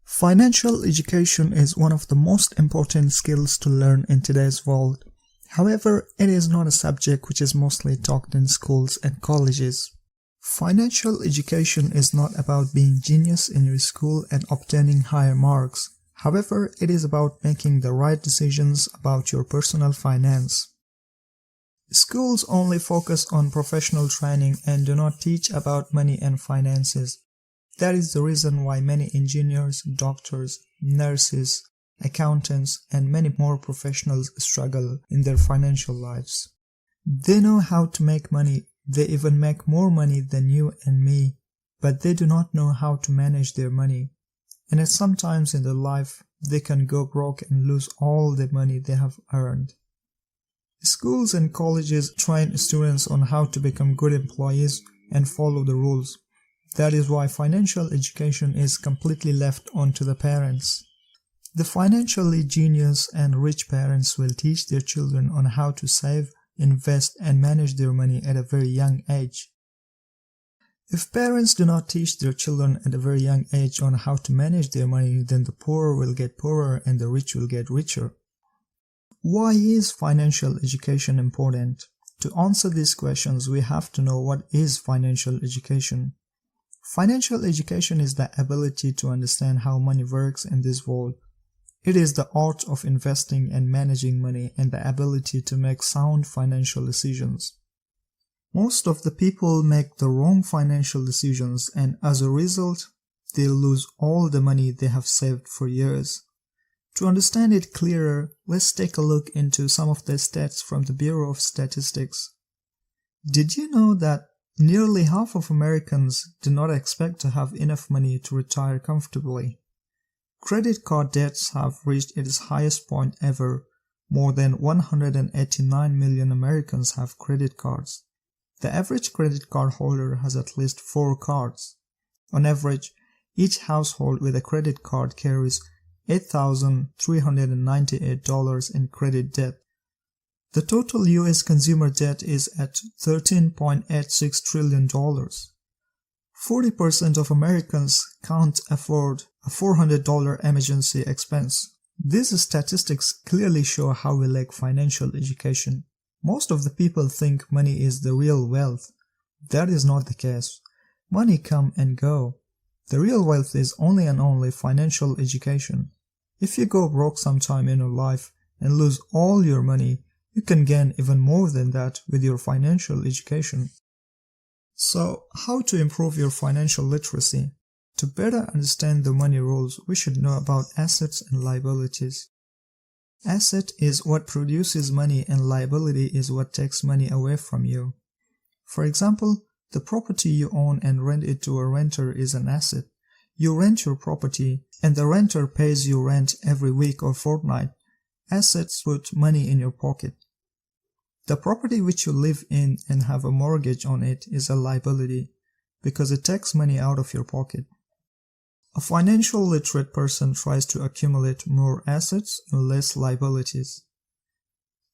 Financial education is one of the most important skills to learn in today's world. However, it is not a subject which is mostly taught in schools and colleges. Financial education is not about being genius in your school and obtaining higher marks. However, it is about making the right decisions about your personal finance. Schools only focus on professional training and do not teach about money and finances. That is the reason why many engineers, doctors, nurses, accountants, and many more professionals struggle in their financial lives. They know how to make money, they even make more money than you and me, but they do not know how to manage their money. And at some times in their life, they can go broke and lose all the money they have earned. Schools and colleges train students on how to become good employees and follow the rules. That is why financial education is completely left onto the parents. The financially genius and rich parents will teach their children on how to save, invest, and manage their money at a very young age. If parents do not teach their children at a very young age on how to manage their money, then the poor will get poorer and the rich will get richer. Why is financial education important? To answer these questions, we have to know what is financial education. Financial education is the ability to understand how money works in this world. It is the art of investing and managing money and the ability to make sound financial decisions. Most of the people make the wrong financial decisions, and as a result, they lose all the money they have saved for years. To understand it clearer, let's take a look into some of the stats from the Bureau of Statistics. Did you know that nearly half of Americans do not expect to have enough money to retire comfortably? Credit card debts have reached its highest point ever. More than 189 million Americans have credit cards. The average credit card holder has at least 4 cards. On average, each household with a credit card carries $8,398 in credit debt. The total U.S. consumer debt is at $13.86 trillion. 40% of Americans can't afford a $400 emergency expense. These statistics clearly show how we lack financial education. Most of the people think money is the real wealth. That is not the case. Money come and go. The real wealth is only and only financial education. If you go broke sometime in your life and lose all your money, you can gain even more than that with your financial education. So, how to improve your financial literacy? To better understand the money rules, we should know about assets and liabilities. Asset is what produces money and liability is what takes money away from you. For example, the property you own and rent it to a renter is an asset. You rent your property and the renter pays you rent every week or fortnight. Assets put money in your pocket. The property which you live in and have a mortgage on it is a liability because it takes money out of your pocket. A financial literate person tries to accumulate more assets and less liabilities.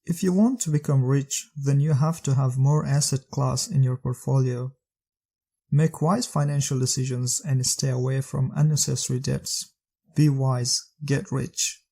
If you want to become rich, then you have to have more asset class in your portfolio. Make wise financial decisions and stay away from unnecessary debts. Be wise, get rich.